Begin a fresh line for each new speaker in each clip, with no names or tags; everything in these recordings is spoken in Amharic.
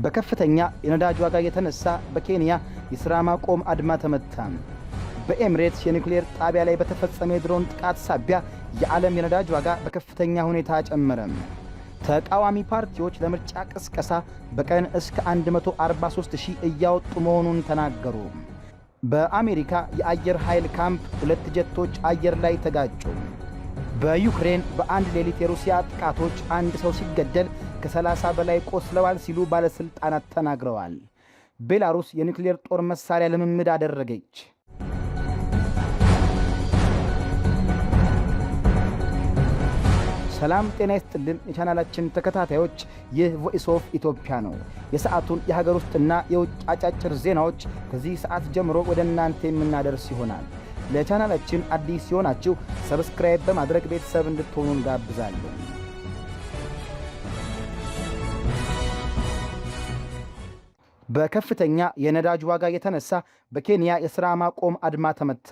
በከፍተኛ የነዳጅ ዋጋ የተነሳ በኬንያ የሥራ ማቆም አድማ ተመታ። በኤምሬትስ የኒውክሌር ጣቢያ ላይ በተፈጸመ የድሮን ጥቃት ሳቢያ የዓለም የነዳጅ ዋጋ በከፍተኛ ሁኔታ ጨመረ። ተቃዋሚ ፓርቲዎች ለምርጫ ቅስቀሳ በቀን እስከ 143,000 እያወጡ መሆኑን ተናገሩ። በአሜሪካ የአየር ኃይል ካምፕ 2 ጀቶች አየር ላይ ተጋጩ። በዩክሬን በአንድ ሌሊት የሩሲያ ጥቃቶች አንድ ሰው ሲገደል ከ30 በላይ ቆስለዋል ሲሉ ባለሥልጣናት ተናግረዋል። ቤላሩስ የኒውክሌር ጦር መሳሪያ ልምምድ አደረገች። ሰላም ጤና ይስጥልን የቻናላችን ተከታታዮች፣ ይህ ቮይስ ኦፍ ኢትዮጵያ ነው። የሰዓቱን የሀገር ውስጥና የውጭ አጫጭር ዜናዎች ከዚህ ሰዓት ጀምሮ ወደ እናንተ የምናደርስ ይሆናል። ለቻናላችን አዲስ ሲሆናችሁ ሰብስክራይብ በማድረግ ቤተሰብ እንድትሆኑ እንጋብዛለን። በከፍተኛ የነዳጅ ዋጋ የተነሳ በኬንያ የሥራ ማቆም አድማ ተመታ።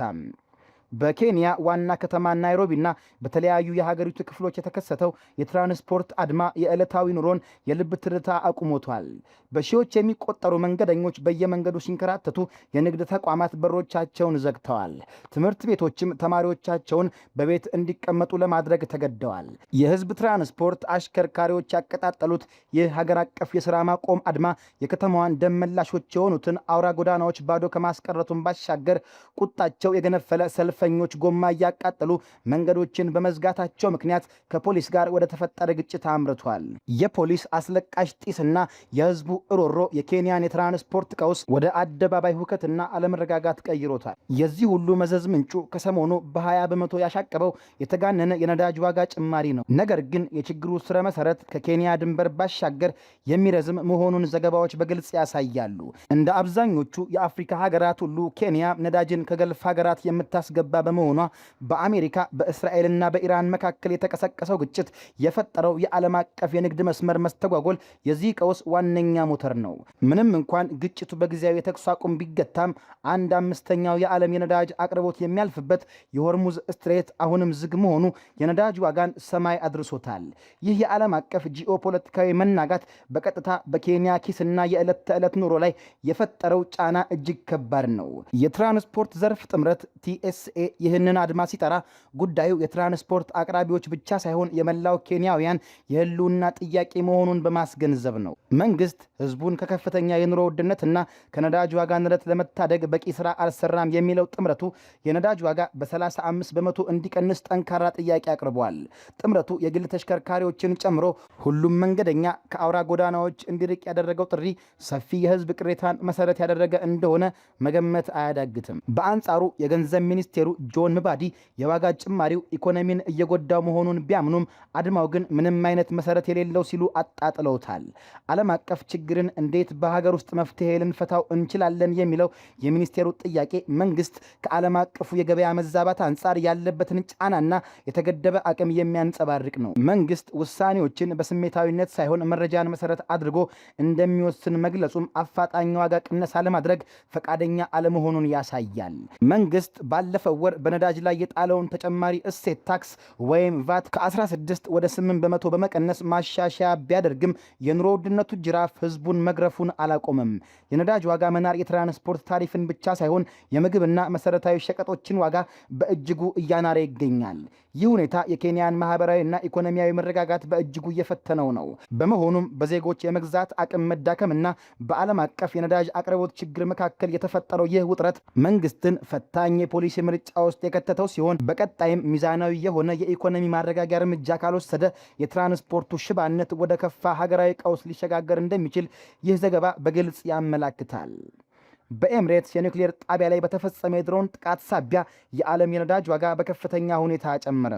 በኬንያ ዋና ከተማ ናይሮቢና በተለያዩ የሀገሪቱ ክፍሎች የተከሰተው የትራንስፖርት አድማ የዕለታዊ ኑሮን የልብ ትርታ አቁሞቷል። በሺዎች የሚቆጠሩ መንገደኞች በየመንገዱ ሲንከራተቱ፣ የንግድ ተቋማት በሮቻቸውን ዘግተዋል። ትምህርት ቤቶችም ተማሪዎቻቸውን በቤት እንዲቀመጡ ለማድረግ ተገደዋል። የሕዝብ ትራንስፖርት አሽከርካሪዎች ያቀጣጠሉት ይህ ሀገር አቀፍ የሥራ ማቆም አድማ የከተማዋን ደም መላሾች የሆኑትን አውራ ጎዳናዎች ባዶ ከማስቀረቱን ባሻገር ቁጣቸው የገነፈለ ሰልፈኞች ጎማ እያቃጠሉ መንገዶችን በመዝጋታቸው ምክንያት ከፖሊስ ጋር ወደ ተፈጠረ ግጭት አምርቷል። የፖሊስ አስለቃሽ ጢስና የሕዝቡ እሮሮ የኬንያን የትራንስፖርት ቀውስ ወደ አደባባይ ሁከትና አለመረጋጋት ቀይሮታል። የዚህ ሁሉ መዘዝ ምንጩ ከሰሞኑ በ20 በመቶ ያሻቀበው የተጋነነ የነዳጅ ዋጋ ጭማሪ ነው። ነገር ግን የችግሩ ስረ መሰረት ከኬንያ ድንበር ባሻገር የሚረዝም መሆኑን ዘገባዎች በግልጽ ያሳያሉ። እንደ አብዛኞቹ የአፍሪካ ሀገራት ሁሉ ኬንያ ነዳጅን ከገልፍ ሀገራት የምታስገባ በመሆኗ በአሜሪካ በእስራኤልና በኢራን መካከል የተቀሰቀሰው ግጭት የፈጠረው የዓለም አቀፍ የንግድ መስመር መስተጓጎል የዚህ ቀውስ ዋነኛ ሞተር ነው። ምንም እንኳን ግጭቱ በጊዜያዊ የተኩስ አቁም ቢገታም 1/5ኛው የዓለም የነዳጅ አቅርቦት የሚያልፍበት የሆርሙዝ ስትሬት አሁንም ዝግ መሆኑ የነዳጅ ዋጋን ሰማይ አድርሶታል። ይህ የዓለም አቀፍ ጂኦፖለቲካዊ መናጋት በቀጥታ በኬንያ ኪስና የዕለት ተዕለት ኑሮ ላይ የፈጠረው ጫና እጅግ ከባድ ነው። የትራንስፖርት ዘርፍ ጥምረት TSA ይህንን አድማ ሲጠራ ጉዳዩ የትራንስፖርት አቅራቢዎች ብቻ ሳይሆን የመላው ኬንያውያን የህልውና ጥያቄ መሆኑን በማስገንዘብ ነው። መንግስት ህዝቡን ከከፍተኛ የኑሮ ውድነትና ከነዳጅ ዋጋ ንረት ለመታደግ በቂ ስራ አልሰራም የሚለው ጥምረቱ የነዳጅ ዋጋ በ35 በመቶ እንዲቀንስ ጠንካራ ጥያቄ አቅርቧል። ጥምረቱ የግል ተሽከርካሪዎችን ጨምሮ ሁሉም መንገደኛ ከአውራ ጎዳናዎች እንዲርቅ ያደረገው ጥሪ ሰፊ የህዝብ ቅሬታን መሰረት ያደረገ እንደሆነ መገመት አያዳግትም። በአንጻሩ የገንዘብ ሚኒስቴሩ ጆን ምባዲ የዋጋ ጭማሪው ኢኮኖሚን እየጎዳው መሆኑን ቢያምኑም አድማው ግን ምንም አይነት መሰረት የሌለው ሲሉ አጣጥለውታል። ዓለም አቀፍ ችግርን እንዴት በሀገር ውስጥ መፍትሄ ልንፈታው እንችላለን የሚለው የሚኒስቴሩ ጥያቄ መንግስት ከዓለም አቀፉ የገበያ መዛባት አንጻር ያለበትን ጫናና የተገደበ አቅም የሚያንጸባርቅ ነው። መንግስት ውሳኔዎችን በስሜታዊነት ሳይሆን መረጃን መሰረት አድርጎ እንደሚወስን መግለጹም አፋጣኝ ዋጋ ቅነሳ ለማድረግ ፈቃደኛ አለመሆኑን ያሳያል። መንግስት ባለፈው ወር በነዳጅ ላይ የጣለውን ተጨማሪ እሴት ታክስ ወይም ቫት ከ16 ወደ 8 በመቶ በመቀነስ ማሻሻያ ቢያደርግም የኑሮ ውድነቱ ጅራፍ ህዝቡን መግረፉን አላቆመም። የነዳጅ ዋጋ መናር የትራንስፖርት ታሪፍን ብቻ ሳይሆን የምግብና መሰረታዊ ሸቀጦችን ዋጋ በእጅጉ እያናረ ይገኛል። ይህ ሁኔታ የኬንያን ማህበራዊና ኢኮኖሚያዊ መረጋጋት በእጅጉ እየፈተነው ነው። በመሆኑም በዜጎች የመግዛት አቅም መዳከምና በዓለም አቀፍ የነዳጅ አቅርቦት ችግር መካከል የተፈጠረው ይህ ውጥረት መንግስትን ፈታኝ የፖሊሲ ምርጫ ውስጥ የከተተው ሲሆን በቀጣይም ሚዛናዊ የሆነ የኢኮኖሚ ማረጋጊያ እርምጃ ካልወሰደ የትራንስፖርቱ ሽባነት ወደ ከፋ ሀገራዊ ቀውስ ሊሸጋገር እንደሚችል ይህ ዘገባ በግልጽ ያመላክታል። በኤምሬትስ የኒውክሌር ጣቢያ ላይ በተፈጸመ የድሮን ጥቃት ሳቢያ የዓለም የነዳጅ ዋጋ በከፍተኛ ሁኔታ ጨመረ።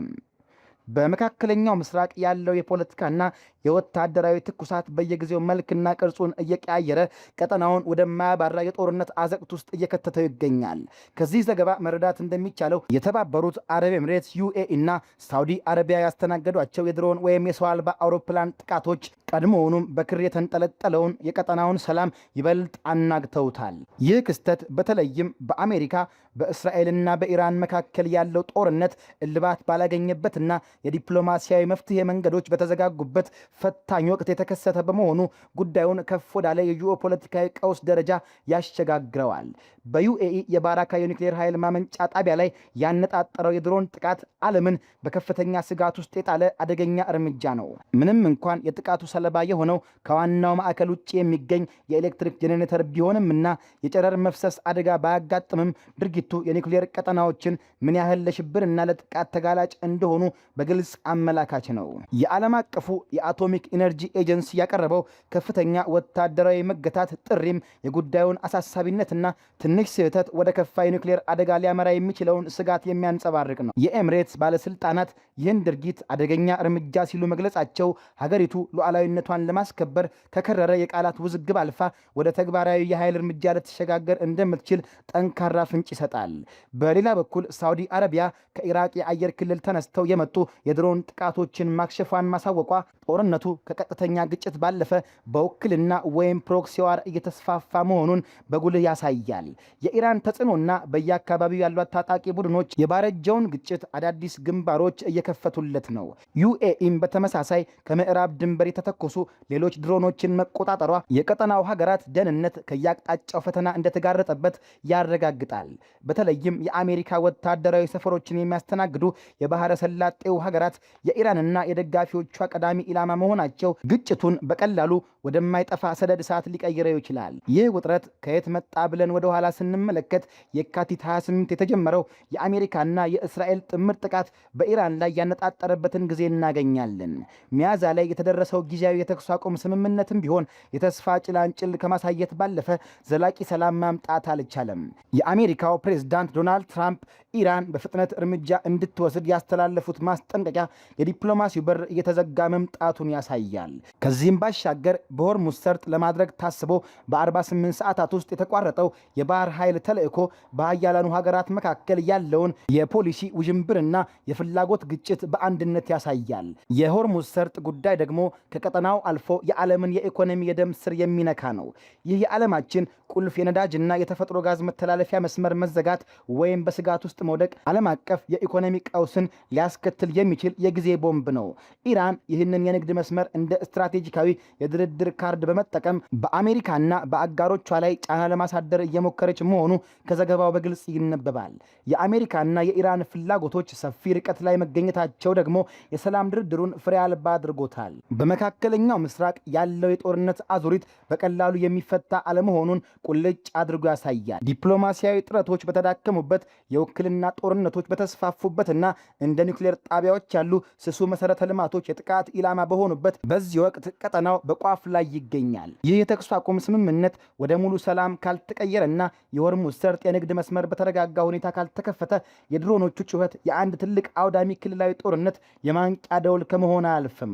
በመካከለኛው ምስራቅ ያለው የፖለቲካና የወታደራዊ ትኩሳት በየጊዜው መልክና ቅርጹን እየቀያየረ ቀጠናውን ወደማያባራ የጦርነት አዘቅት ውስጥ እየከተተው ይገኛል። ከዚህ ዘገባ መረዳት እንደሚቻለው የተባበሩት አረብ ኤምሬትስ፣ UAE እና ሳውዲ አረቢያ ያስተናገዷቸው የድሮን ወይም የሰው አልባ አውሮፕላን ጥቃቶች ቀድሞውኑም በክር የተንጠለጠለውን የቀጠናውን ሰላም ይበልጥ አናግተውታል። ይህ ክስተት በተለይም በአሜሪካ በእስራኤልና በኢራን መካከል ያለው ጦርነት እልባት ባላገኘበትና የዲፕሎማሲያዊ መፍትሄ መንገዶች በተዘጋጉበት ፈታኝ ወቅት የተከሰተ በመሆኑ ጉዳዩን ከፍ ወዳለ የጂኦፖለቲካዊ ቀውስ ደረጃ ያሸጋግረዋል። በዩኤኢ የባራካ የኒውክሌር ኃይል ማመንጫ ጣቢያ ላይ ያነጣጠረው የድሮን ጥቃት ዓለምን በከፍተኛ ስጋት ውስጥ የጣለ አደገኛ እርምጃ ነው። ምንም እንኳን የጥቃቱ ሰለባ የሆነው ከዋናው ማዕከል ውጭ የሚገኝ የኤሌክትሪክ ጄኔሬተር ቢሆንምና የጨረር መፍሰስ አደጋ ባያጋጥምም ድርጊቱ የኒውክሌር ቀጠናዎችን ምን ያህል ለሽብርና ለጥቃት ተጋላጭ እንደሆኑ በግልጽ አመላካች ነው። የዓለም አቀፉ የአቶሚክ ኢነርጂ ኤጀንሲ ያቀረበው ከፍተኛ ወታደራዊ መገታት ጥሪም የጉዳዩን አሳሳቢነትና ትንሽ ስህተት ወደ ከፋ የኒውክሌር አደጋ ሊያመራ የሚችለውን ስጋት የሚያንጸባርቅ ነው። የኤምሬትስ ባለስልጣናት ይህን ድርጊት አደገኛ እርምጃ ሲሉ መግለጻቸው ሀገሪቱ ሉዓላዊነቷን ለማስከበር ከከረረ የቃላት ውዝግብ አልፋ ወደ ተግባራዊ የኃይል እርምጃ ልትሸጋገር እንደምትችል ጠንካራ ፍንጭ ይሰጣል። በሌላ በኩል ሳውዲ አረቢያ ከኢራቅ የአየር ክልል ተነስተው የመጡ የድሮን ጥቃቶችን ማክሸፏን ማሳወቋ ጦርነቱ ከቀጥተኛ ግጭት ባለፈ በውክልና ወይም ፕሮክሲ ዋር እየተስፋፋ መሆኑን በጉልህ ያሳያል። የኢራን ተጽዕኖና በየአካባቢው ያሏት ታጣቂ ቡድኖች የባረጀውን ግጭት አዳዲስ ግንባሮች እየከፈቱለት ነው። ዩኤኢም በተመሳሳይ ከምዕራብ ድንበር የተተኮሱ ሌሎች ድሮኖችን መቆጣጠሯ የቀጠናው ሀገራት ደህንነት ከየአቅጣጫው ፈተና እንደተጋረጠበት ያረጋግጣል። በተለይም የአሜሪካ ወታደራዊ ሰፈሮችን የሚያስተናግዱ የባህረ ሰላጤው ሀገራት የኢራንና የደጋፊዎቿ ቀዳሚ ኢላማ መሆናቸው ግጭቱን በቀላሉ ወደማይጠፋ ሰደድ እሳት ሊቀይረው ይችላል። ይህ ውጥረት ከየት መጣ ብለን ወደ ኋላ ስንመለከት የካቲት 28 የተጀመረው የአሜሪካና የእስራኤል ጥምር ጥቃት በኢራን ላይ ያነጣጠረበትን ጊዜ እናገኛለን። ሚያዝያ ላይ የተደረሰው ጊዜያዊ የተኩስ አቁም ስምምነትም ቢሆን የተስፋ ጭላንጭል ከማሳየት ባለፈ ዘላቂ ሰላም ማምጣት አልቻለም። የአሜሪካው ፕሬዝዳንት ዶናልድ ትራምፕ ኢራን በፍጥነት እርምጃ እንድትወስድ ያስተላለፉት ማስጠንቀቂያ የዲፕሎማሲው በር እየተዘጋ መምጣቱን ያሳያል። ከዚህም ባሻገር በሆርሙዝ ሰርጥ ለማድረግ ታስቦ በ48 ሰዓታት ውስጥ የተቋረጠው የባህር ኃይል ተልዕኮ በሀያላኑ ሀገራት መካከል ያለውን የፖሊሲ ውዥንብርና የፍላጎት ግጭት በአንድነት ያሳያል። የሆርሙዝ ሰርጥ ጉዳይ ደግሞ ከቀጠናው አልፎ የዓለምን የኢኮኖሚ የደም ስር የሚነካ ነው። ይህ የዓለማችን ቁልፍ የነዳጅና የተፈጥሮ ጋዝ መተላለፊያ መስመር መዘጋት ወይም በስጋት ውስጥ መውደቅ ዓለም አቀፍ የኢኮኖሚ ቀውስን ሊያስከትል የሚችል የጊዜ ቦምብ ነው። ኢራን ይህንን የንግድ መስመር እንደ ስትራቴጂካዊ የድርድር ካርድ በመጠቀም በአሜሪካና በአጋሮቿ ላይ ጫና ለማሳደር እየሞከረች መሆኑ ከዘገባው በግልጽ ይነበባል። የአሜሪካና የኢራን ፍላጎቶች ሰፊ ርቀት ላይ መገኘታቸው ደግሞ የሰላም ድርድሩን ፍሬ አልባ አድርጎታል። በመካከለኛው ምስራቅ ያለው የጦርነት አዙሪት በቀላሉ የሚፈታ አለመሆኑን ቁልጭ አድርጎ ያሳያል። ዲፕሎማሲያዊ ጥረቶች በተዳከሙበት፣ የውክልና ጦርነቶች በተስፋፉበትና እንደ ኒውክሌር ጣቢያዎች ያሉ ስሱ መሰረተ ልማቶች የጥቃት ኢላማ በሆኑበት በዚህ ወቅት ቀጠናው በቋፍ ላይ ይገኛል። ይህ የተኩስ አቁም ስምምነት ወደ ሙሉ ሰላም ካልተቀየረና የሆርሙዝ ሰርጥ የንግድ መስመር በተረጋጋ ሁኔታ ካልተከፈተ የድሮኖቹ ጩኸት የአንድ ትልቅ አውዳሚ ክልላዊ ጦርነት የማንቂያ ደውል ከመሆን አያልፍም።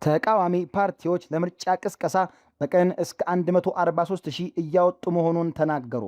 ተቃዋሚ ፓርቲዎች ለምርጫ ቅስቀሳ በቀን እስከ 143 ሺህ እያወጡ መሆኑን ተናገሩ።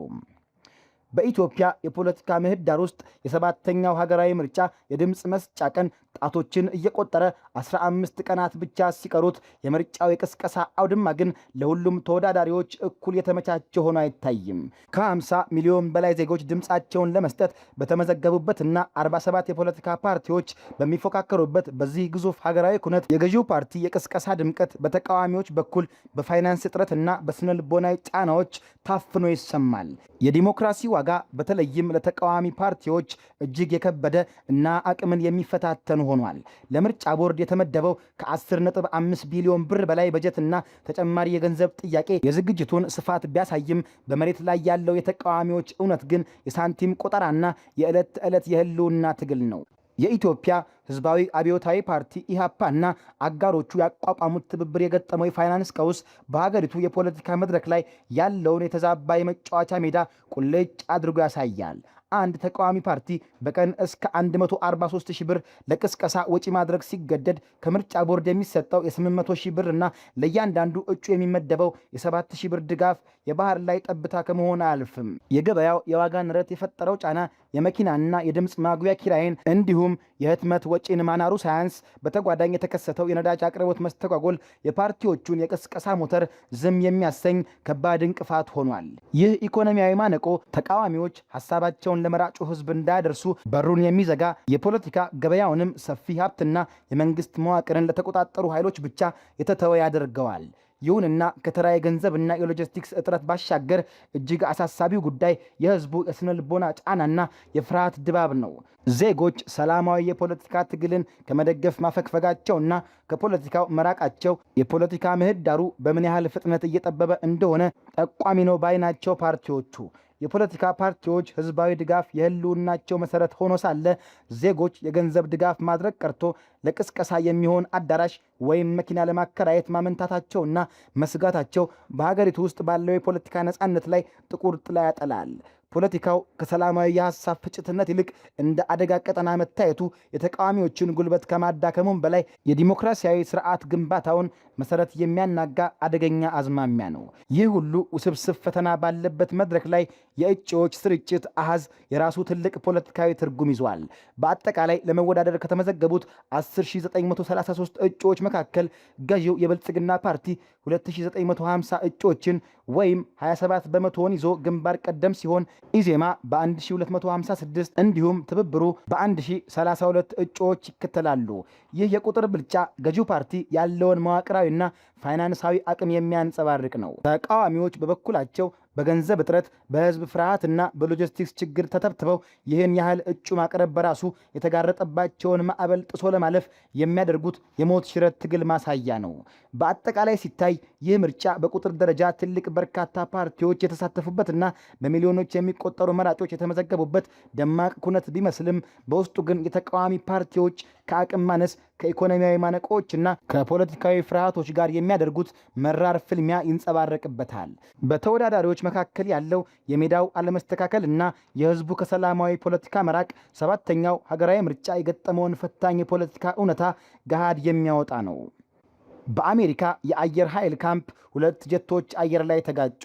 በኢትዮጵያ የፖለቲካ ምህዳር ውስጥ የሰባተኛው ሀገራዊ ምርጫ የድምፅ መስጫ ቀን ጣቶችን እየቆጠረ 15 ቀናት ብቻ ሲቀሩት የምርጫው የቅስቀሳ አውድማ ግን ለሁሉም ተወዳዳሪዎች እኩል የተመቻቸ ሆኖ አይታይም። ከ50 ሚሊዮን በላይ ዜጎች ድምፃቸውን ለመስጠት በተመዘገቡበትና 47 የፖለቲካ ፓርቲዎች በሚፎካከሩበት በዚህ ግዙፍ ሀገራዊ ኩነት የገዢው ፓርቲ የቅስቀሳ ድምቀት በተቃዋሚዎች በኩል በፋይናንስ እጥረትና በስነ ልቦናዊ ጫናዎች ታፍኖ ይሰማል። የዲሞክራሲ ዋጋ በተለይም ለተቃዋሚ ፓርቲዎች እጅግ የከበደ እና አቅምን የሚፈታተኑ ሆኗል። ለምርጫ ቦርድ የተመደበው ከ10.5 ቢሊዮን ብር በላይ በጀትና ተጨማሪ የገንዘብ ጥያቄ የዝግጅቱን ስፋት ቢያሳይም በመሬት ላይ ያለው የተቃዋሚዎች እውነት ግን የሳንቲም ቆጠራና የዕለት ተዕለት የህልውና ትግል ነው። የኢትዮጵያ ህዝባዊ አብዮታዊ ፓርቲ ኢሃፓና አጋሮቹ ያቋቋሙት ትብብር የገጠመው የፋይናንስ ቀውስ በሀገሪቱ የፖለቲካ መድረክ ላይ ያለውን የተዛባ የመጫወቻ ሜዳ ቁልጭ አድርጎ ያሳያል። አንድ ተቃዋሚ ፓርቲ በቀን እስከ 143 ሺህ ብር ለቅስቀሳ ወጪ ማድረግ ሲገደድ ከምርጫ ቦርድ የሚሰጠው የ800 ሺህ ብር እና ለእያንዳንዱ እጩ የሚመደበው የ7 ሺህ ብር ድጋፍ የባህር ላይ ጠብታ ከመሆን አያልፍም። የገበያው የዋጋ ንረት የፈጠረው ጫና የመኪናና የድምፅ ማጉያ ኪራይን እንዲሁም የህትመት ወጪን ማናሩ ሳያንስ በተጓዳኝ የተከሰተው የነዳጅ አቅርቦት መስተጓጎል የፓርቲዎቹን የቅስቀሳ ሞተር ዝም የሚያሰኝ ከባድ እንቅፋት ሆኗል። ይህ ኢኮኖሚያዊ ማነቆ ተቃዋሚዎች ሀሳባቸውን ለመራጩ ህዝብ እንዳያደርሱ በሩን የሚዘጋ የፖለቲካ ገበያውንም ሰፊ ሀብትና የመንግስት መዋቅርን ለተቆጣጠሩ ኃይሎች ብቻ የተተወ ያደርገዋል። ይሁንና ከተራ የገንዘብና የሎጂስቲክስ እጥረት ባሻገር እጅግ አሳሳቢው ጉዳይ የህዝቡ የስነ ልቦና ጫናና የፍርሃት ድባብ ነው። ዜጎች ሰላማዊ የፖለቲካ ትግልን ከመደገፍ ማፈግፈጋቸውና ከፖለቲካው መራቃቸው የፖለቲካ ምህዳሩ በምን ያህል ፍጥነት እየጠበበ እንደሆነ ጠቋሚ ነው ባይ ናቸው ፓርቲዎቹ። የፖለቲካ ፓርቲዎች ህዝባዊ ድጋፍ የህልውናቸው መሰረት ሆኖ ሳለ ዜጎች የገንዘብ ድጋፍ ማድረግ ቀርቶ ለቅስቀሳ የሚሆን አዳራሽ ወይም መኪና ለማከራየት ማመንታታቸውና መስጋታቸው በሀገሪቱ ውስጥ ባለው የፖለቲካ ነጻነት ላይ ጥቁር ጥላ ያጠላል። ፖለቲካው ከሰላማዊ የሐሳብ ፍጭትነት ይልቅ እንደ አደጋ ቀጠና መታየቱ የተቃዋሚዎችን ጉልበት ከማዳከሙም በላይ የዲሞክራሲያዊ ስርዓት ግንባታውን መሰረት የሚያናጋ አደገኛ አዝማሚያ ነው። ይህ ሁሉ ውስብስብ ፈተና ባለበት መድረክ ላይ የእጩዎች ስርጭት አሃዝ የራሱ ትልቅ ፖለቲካዊ ትርጉም ይዟል። በአጠቃላይ ለመወዳደር ከተመዘገቡት 10933 እጩዎች መካከል ገዢው የብልጽግና ፓርቲ 2950 እጩዎችን ወይም 27 በመቶውን ይዞ ግንባር ቀደም ሲሆን ኢዜማ በ1256 እንዲሁም ትብብሩ በ1032 እጩዎች ይከተላሉ። ይህ የቁጥር ብልጫ ገዢው ፓርቲ ያለውን መዋቅራዊና ፋይናንሳዊ አቅም የሚያንጸባርቅ ነው። ተቃዋሚዎች በበኩላቸው በገንዘብ እጥረት፣ በህዝብ ፍርሃትና በሎጂስቲክስ ችግር ተተብትበው ይህን ያህል እጩ ማቅረብ በራሱ የተጋረጠባቸውን ማዕበል ጥሶ ለማለፍ የሚያደርጉት የሞት ሽረት ትግል ማሳያ ነው። በአጠቃላይ ሲታይ ይህ ምርጫ በቁጥር ደረጃ ትልቅ በርካታ ፓርቲዎች የተሳተፉበትና በሚሊዮኖች የሚቆጠሩ መራጮች የተመዘገቡበት ደማቅ ኩነት ቢመስልም በውስጡ ግን የተቃዋሚ ፓርቲዎች ከአቅም ማነስ ከኢኮኖሚያዊ ማነቆችና ከፖለቲካዊ ፍርሃቶች ጋር የሚያደርጉት መራር ፍልሚያ ይንጸባረቅበታል። በተወዳዳሪዎች መካከል ያለው የሜዳው አለመስተካከል እና የህዝቡ ከሰላማዊ ፖለቲካ መራቅ ሰባተኛው ሀገራዊ ምርጫ የገጠመውን ፈታኝ የፖለቲካ እውነታ ገሃድ የሚያወጣ ነው። በአሜሪካ የአየር ኃይል ካምፕ ሁለት ጀቶች አየር ላይ ተጋጩ።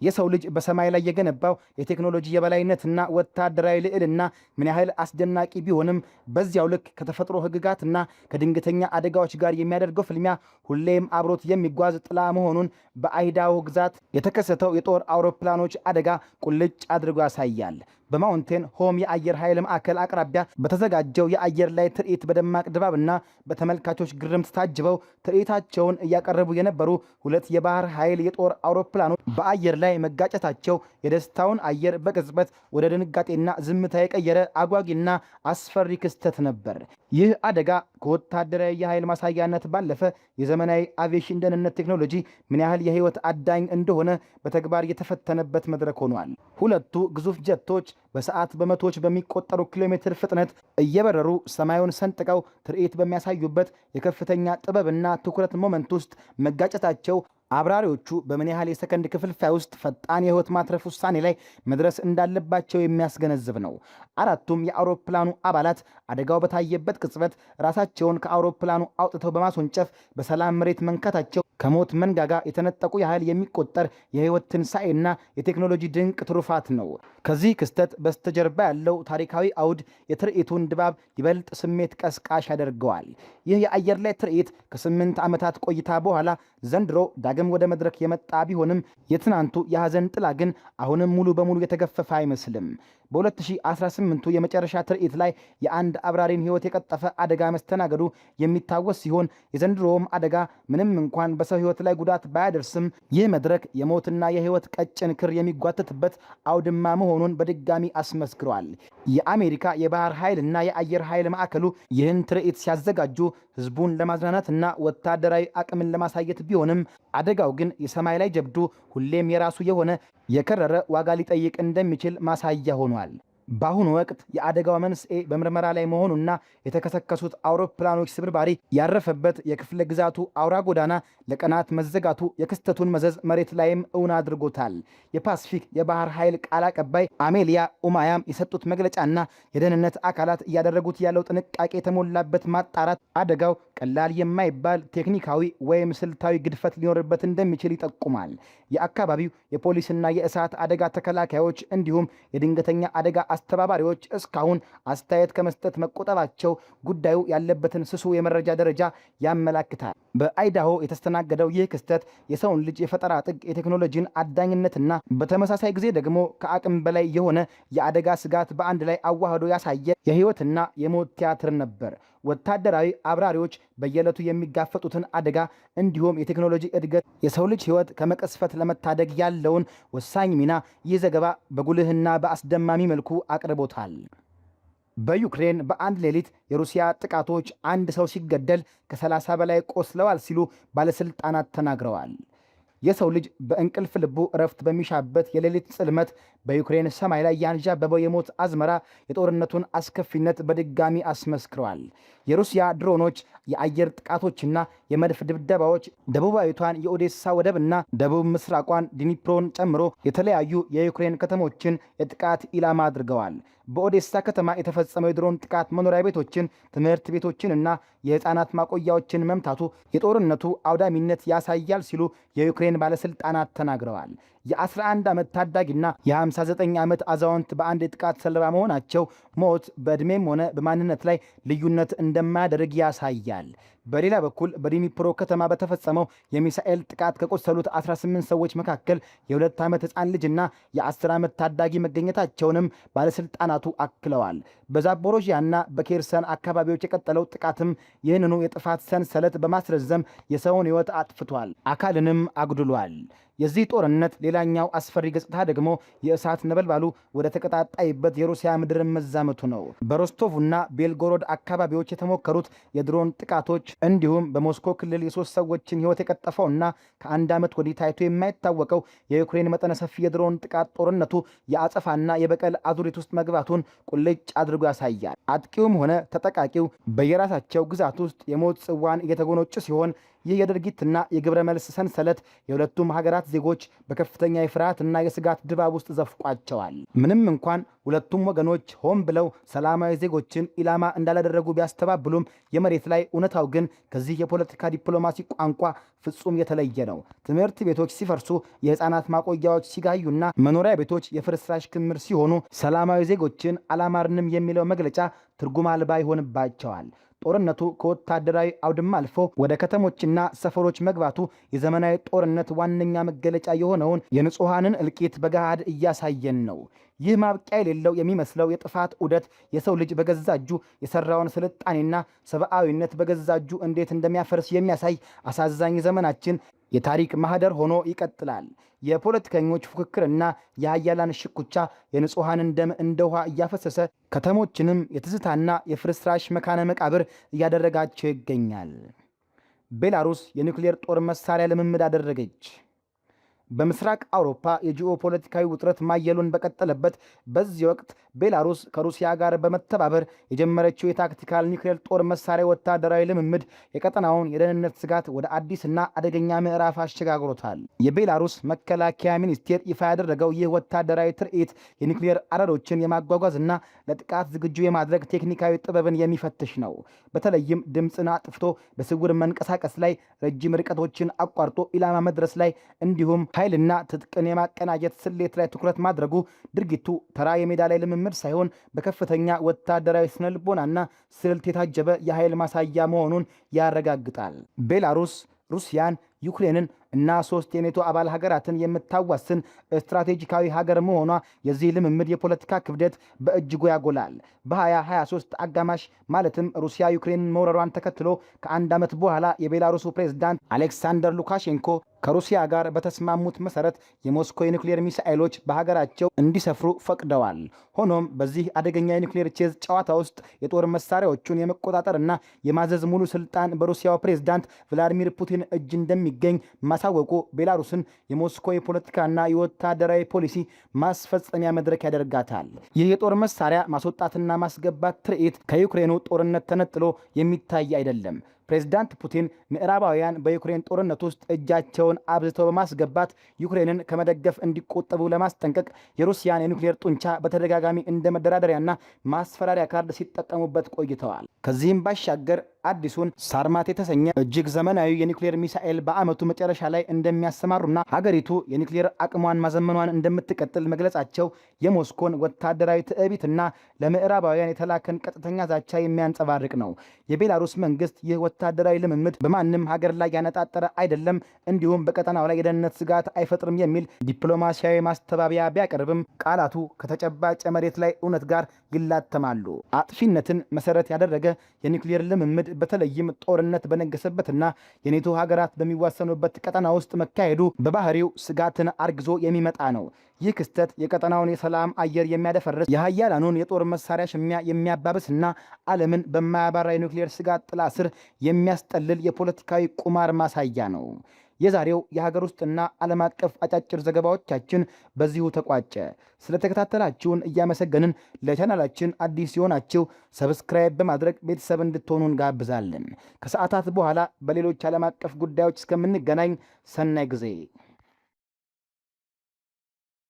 የሰው ልጅ በሰማይ ላይ የገነባው የቴክኖሎጂ የበላይነትና ወታደራዊ ልዕልና ምን ያህል አስደናቂ ቢሆንም በዚያው ልክ ከተፈጥሮ ህግጋትና ከድንገተኛ አደጋዎች ጋር የሚያደርገው ፍልሚያ ሁሌም አብሮት የሚጓዝ ጥላ መሆኑን በአይዳሆ ግዛት የተከሰተው የጦር አውሮፕላኖች አደጋ ቁልጭ አድርጎ ያሳያል። በማውንቴን ሆም የአየር ኃይል ማዕከል አቅራቢያ በተዘጋጀው የአየር ላይ ትርኢት በደማቅ ድባብና በተመልካቾች ግርምት ታጅበው ትርኢታቸውን እያቀረቡ የነበሩ ሁለት የባህር ኃይል የጦር አውሮፕላኖች በአየር ላይ መጋጨታቸው የደስታውን አየር በቅጽበት ወደ ድንጋጤና ዝምታ የቀየረ አጓጊና አስፈሪ ክስተት ነበር። ይህ አደጋ ከወታደራዊ የኃይል ማሳያነት ባለፈ የዘመናዊ አቪዬሽን ደህንነት ቴክኖሎጂ ምን ያህል የህይወት አዳኝ እንደሆነ በተግባር የተፈተነበት መድረክ ሆኗል። ሁለቱ ግዙፍ ጀቶች በሰዓት በመቶዎች በሚቆጠሩ ኪሎ ሜትር ፍጥነት እየበረሩ ሰማዩን ሰንጥቀው ትርኢት በሚያሳዩበት የከፍተኛ ጥበብና ትኩረት ሞመንት ውስጥ መጋጨታቸው አብራሪዎቹ በምን ያህል የሰከንድ ክፍልፋይ ውስጥ ፈጣን የህይወት ማትረፍ ውሳኔ ላይ መድረስ እንዳለባቸው የሚያስገነዝብ ነው። አራቱም የአውሮፕላኑ አባላት አደጋው በታየበት ቅጽበት ራሳቸውን ከአውሮፕላኑ አውጥተው በማስወንጨፍ በሰላም መሬት መንካታቸው ከሞት መንጋጋ የተነጠቁ ያህል የሚቆጠር የህይወት ትንሣኤና የቴክኖሎጂ ድንቅ ትሩፋት ነው። ከዚህ ክስተት በስተጀርባ ያለው ታሪካዊ አውድ የትርኢቱን ድባብ ይበልጥ ስሜት ቀስቃሽ ያደርገዋል። ይህ የአየር ላይ ትርኢት ከ8 ዓመታት ቆይታ በኋላ ዘንድሮ ዳግም ወደ መድረክ የመጣ ቢሆንም የትናንቱ የሐዘን ጥላ ግን አሁንም ሙሉ በሙሉ የተገፈፈ አይመስልም። በ2018 የመጨረሻ ትርኢት ላይ የአንድ አብራሪን ህይወት የቀጠፈ አደጋ መስተናገዱ የሚታወስ ሲሆን የዘንድሮውም አደጋ ምንም እንኳን በሰው ህይወት ላይ ጉዳት ባያደርስም ይህ መድረክ የሞትና የህይወት ቀጭን ክር የሚጓተትበት አውድማ መሆኑን በድጋሚ አስመስክሯል። የአሜሪካ የባህር ኃይልና የአየር ኃይል ማዕከሉ ይህን ትርኢት ሲያዘጋጁ ህዝቡን ለማዝናናትና ወታደራዊ አቅምን ለማሳየት ቢሆንም አደጋው ግን የሰማይ ላይ ጀብዱ ሁሌም የራሱ የሆነ የከረረ ዋጋ ሊጠይቅ እንደሚችል ማሳያ ሆኗል። በአሁኑ ወቅት የአደጋው መንስኤ በምርመራ ላይ መሆኑና የተከሰከሱት አውሮፕላኖች ስብርባሪ ያረፈበት የክፍለ ግዛቱ አውራ ጎዳና ለቀናት መዘጋቱ የክስተቱን መዘዝ መሬት ላይም እውን አድርጎታል። የፓሲፊክ የባህር ኃይል ቃል አቀባይ አሜሊያ ኡማያም የሰጡት መግለጫና የደህንነት አካላት እያደረጉት ያለው ጥንቃቄ የተሞላበት ማጣራት አደጋው ቀላል የማይባል ቴክኒካዊ ወይም ስልታዊ ግድፈት ሊኖርበት እንደሚችል ይጠቁማል። የአካባቢው የፖሊስና የእሳት አደጋ ተከላካዮች እንዲሁም የድንገተኛ አደጋ አስተባባሪዎች እስካሁን አስተያየት ከመስጠት መቆጠባቸው ጉዳዩ ያለበትን ስሱ የመረጃ ደረጃ ያመላክታል። በአይዳሆ የተስተናገደው ይህ ክስተት የሰውን ልጅ የፈጠራ ጥግ፣ የቴክኖሎጂን አዳኝነትና በተመሳሳይ ጊዜ ደግሞ ከአቅም በላይ የሆነ የአደጋ ስጋት በአንድ ላይ አዋህዶ ያሳየ የህይወትና የሞት ቲያትር ነበር። ወታደራዊ አብራሪዎች በየዕለቱ የሚጋፈጡትን አደጋ እንዲሁም የቴክኖሎጂ እድገት የሰው ልጅ ህይወት ከመቀስፈት ለመታደግ ያለውን ወሳኝ ሚና ይህ ዘገባ በጉልህና በአስደማሚ መልኩ አቅርቦታል። በዩክሬን በአንድ ሌሊት የሩሲያ ጥቃቶች አንድ ሰው ሲገደል ከ30 በላይ ቆስለዋል ሲሉ ባለስልጣናት ተናግረዋል። የሰው ልጅ በእንቅልፍ ልቡ እረፍት በሚሻበት የሌሊት ጽልመት በዩክሬን ሰማይ ላይ ያንዣበበው የሞት አዝመራ የጦርነቱን አስከፊነት በድጋሚ አስመስክረዋል። የሩሲያ ድሮኖች፣ የአየር ጥቃቶችና የመድፍ ድብደባዎች ደቡባዊቷን የኦዴሳ ወደብና ደቡብ ምስራቋን ዲኒፕሮን ጨምሮ የተለያዩ የዩክሬን ከተሞችን የጥቃት ኢላማ አድርገዋል። በኦዴሳ ከተማ የተፈጸመው የድሮን ጥቃት መኖሪያ ቤቶችን፣ ትምህርት ቤቶችንና የሕፃናት ማቆያዎችን መምታቱ የጦርነቱ አውዳሚነት ያሳያል ሲሉ የዩክሬን ባለስልጣናት ተናግረዋል። የ11 ዓመት ታዳጊና የ59 ዓመት አዛውንት በአንድ የጥቃት ሰለባ መሆናቸው ሞት በዕድሜም ሆነ በማንነት ላይ ልዩነት እንደማያደርግ ያሳያል። በሌላ በኩል በዲኒፕሮ ከተማ በተፈጸመው የሚሳኤል ጥቃት ከቆሰሉት 18 ሰዎች መካከል የ2 ዓመት ሕፃን ልጅና የ10 ዓመት ታዳጊ መገኘታቸውንም ባለስልጣናቱ አክለዋል። በዛፖሮዥያና በኬርሰን አካባቢዎች የቀጠለው ጥቃትም ይህንኑ የጥፋት ሰንሰለት በማስረዘም የሰውን ሕይወት አጥፍቷል፣ አካልንም አጉድሏል። የዚህ ጦርነት ሌላኛው አስፈሪ ገጽታ ደግሞ የእሳት ነበልባሉ ወደ ተቀጣጣይበት የሩሲያ ምድር መዛመቱ ነው። በሮስቶቭና ቤልጎሮድ አካባቢዎች የተሞከሩት የድሮን ጥቃቶች እንዲሁም በሞስኮ ክልል የ3 ሰዎችን ሕይወት የቀጠፈውና ከ1 ዓመት ወዲህ ታይቶ የማይታወቀው የዩክሬን መጠነ ሰፊ የድሮን ጥቃት ጦርነቱ የአጸፋና የበቀል አዙሪት ውስጥ መግባቱን ቁልጭ አድርጎ ያሳያል። አጥቂውም ሆነ ተጠቃቂው በየራሳቸው ግዛት ውስጥ የሞት ጽዋን እየተጎነጩ ሲሆን ይህ የድርጊትና የግብረ መልስ ሰንሰለት የሁለቱም ሀገራት ዜጎች በከፍተኛ የፍርሃትና የስጋት ድባብ ውስጥ ዘፍቋቸዋል። ምንም እንኳን ሁለቱም ወገኖች ሆን ብለው ሰላማዊ ዜጎችን ኢላማ እንዳላደረጉ ቢያስተባብሉም የመሬት ላይ እውነታው ግን ከዚህ የፖለቲካ ዲፕሎማሲ ቋንቋ ፍጹም የተለየ ነው። ትምህርት ቤቶች ሲፈርሱ፣ የሕፃናት ማቆያዎች ሲጋዩና መኖሪያ ቤቶች የፍርስራሽ ክምር ሲሆኑ ሰላማዊ ዜጎችን አላማርንም የሚለው መግለጫ ትርጉም አልባ ይሆንባቸዋል። ጦርነቱ ከወታደራዊ አውድማ አልፎ ወደ ከተሞችና ሰፈሮች መግባቱ የዘመናዊ ጦርነት ዋነኛ መገለጫ የሆነውን የንጹሐንን እልቂት በገሃድ እያሳየን ነው። ይህ ማብቂያ የሌለው የሚመስለው የጥፋት ዑደት የሰው ልጅ በገዛ እጁ የሰራውን ስልጣኔና ሰብአዊነት በገዛ እጁ እንዴት እንደሚያፈርስ የሚያሳይ አሳዛኝ ዘመናችን የታሪክ ማህደር ሆኖ ይቀጥላል። የፖለቲከኞች ፉክክርና የሀያላን ሽኩቻ የንጹሐንን ደም እንደ ውሃ እያፈሰሰ ከተሞችንም የትዝታና የፍርስራሽ መካነ መቃብር እያደረጋቸው ይገኛል። ቤላሩስ የኒውክሌር ጦር መሳሪያ ልምምድ አደረገች። በምስራቅ አውሮፓ የጂኦፖለቲካዊ ውጥረት ማየሉን በቀጠለበት በዚህ ወቅት ቤላሩስ ከሩሲያ ጋር በመተባበር የጀመረችው የታክቲካል ኒውክሌር ጦር መሳሪያ ወታደራዊ ልምምድ የቀጠናውን የደህንነት ስጋት ወደ አዲስና አደገኛ ምዕራፍ አሸጋግሮታል። የቤላሩስ መከላከያ ሚኒስቴር ይፋ ያደረገው ይህ ወታደራዊ ትርኢት የኒውክሌር አረሮችን የማጓጓዝና ለጥቃት ዝግጁ የማድረግ ቴክኒካዊ ጥበብን የሚፈትሽ ነው። በተለይም ድምፅን አጥፍቶ በስውር መንቀሳቀስ ላይ፣ ረጅም ርቀቶችን አቋርጦ ኢላማ መድረስ ላይ እንዲሁም ኃይልና ትጥቅን የማቀናጀት ስሌት ላይ ትኩረት ማድረጉ ድርጊቱ ተራ የሜዳ ላይ ልምምድ ሳይሆን በከፍተኛ ወታደራዊ ስነልቦናና ስልት የታጀበ የኃይል ማሳያ መሆኑን ያረጋግጣል። ቤላሩስ ሩሲያን፣ ዩክሬንን እና 3 የኔቶ አባል ሀገራትን የምታዋስን ስትራቴጂካዊ ሀገር መሆኗ የዚህ ልምምድ የፖለቲካ ክብደት በእጅጉ ያጎላል። በ2023 አጋማሽ ማለትም ሩሲያ ዩክሬንን መውረሯን ተከትሎ ከ1 ዓመት በኋላ የቤላሩሱ ፕሬዝዳንት አሌክሳንደር ሉካሼንኮ ከሩሲያ ጋር በተስማሙት መሰረት የሞስኮ የኒውክሌር ሚሳኤሎች በሀገራቸው እንዲሰፍሩ ፈቅደዋል። ሆኖም በዚህ አደገኛ የኒውክሌር ቼዝ ጨዋታ ውስጥ የጦር መሳሪያዎቹን የመቆጣጠርና የማዘዝ ሙሉ ስልጣን በሩሲያው ፕሬዝዳንት ቭላዲሚር ፑቲን እጅ እንደሚገኝ ማሳወቁ ቤላሩስን የሞስኮ የፖለቲካና የወታደራዊ ፖሊሲ ማስፈጸሚያ መድረክ ያደርጋታል። ይህ የጦር መሳሪያ ማስወጣትና ማስገባት ትርኢት ከዩክሬኑ ጦርነት ተነጥሎ የሚታይ አይደለም። ፕሬዝዳንት ፑቲን ምዕራባውያን በዩክሬን ጦርነት ውስጥ እጃቸውን አብዝተው በማስገባት ዩክሬንን ከመደገፍ እንዲቆጠቡ ለማስጠንቀቅ የሩሲያን የኒውክሌር ጡንቻ በተደጋጋሚ እንደ መደራደሪያና ማስፈራሪያ ካርድ ሲጠቀሙበት ቆይተዋል። ከዚህም ባሻገር አዲሱን ሳርማት የተሰኘ እጅግ ዘመናዊ የኒውክሌር ሚሳኤል በዓመቱ መጨረሻ ላይ እንደሚያሰማሩና ሀገሪቱ የኒውክሌር አቅሟን ማዘመኗን እንደምትቀጥል መግለጻቸው የሞስኮን ወታደራዊ ትዕቢትና ለምዕራባውያን የተላከን ቀጥተኛ ዛቻ የሚያንጸባርቅ ነው። የቤላሩስ መንግስት ይህ ወታደራዊ ልምምድ በማንም ሀገር ላይ ያነጣጠረ አይደለም፣ እንዲሁም በቀጠናው ላይ የደህንነት ስጋት አይፈጥርም የሚል ዲፕሎማሲያዊ ማስተባበያ ቢያቀርብም ቃላቱ ከተጨባጭ መሬት ላይ እውነት ጋር ይላተማሉ። አጥፊነትን መሰረት ያደረገ የኒውክሌር ልምምድ በተለይም ጦርነት በነገሰበትና የኔቶ ሀገራት በሚዋሰኑበት ቀጠና ውስጥ መካሄዱ በባህሪው ስጋትን አርግዞ የሚመጣ ነው። ይህ ክስተት የቀጠናውን የሰላም አየር የሚያደፈርስ የሀያላኑን የጦር መሳሪያ ሽሚያ የሚያባብስና ዓለምን በማያባራ የኒውክሌር ስጋት ጥላ ስር የሚያስጠልል የፖለቲካዊ ቁማር ማሳያ ነው። የዛሬው የሀገር ውስጥና ዓለም አቀፍ አጫጭር ዘገባዎቻችን በዚሁ ተቋጨ። ስለተከታተላችሁን እያመሰገንን ለቻናላችን አዲስ ሲሆናችሁ ሰብስክራይብ በማድረግ ቤተሰብ እንድትሆኑ እንጋብዛለን። ከሰዓታት በኋላ በሌሎች ዓለም አቀፍ ጉዳዮች እስከምንገናኝ ሰናይ ጊዜ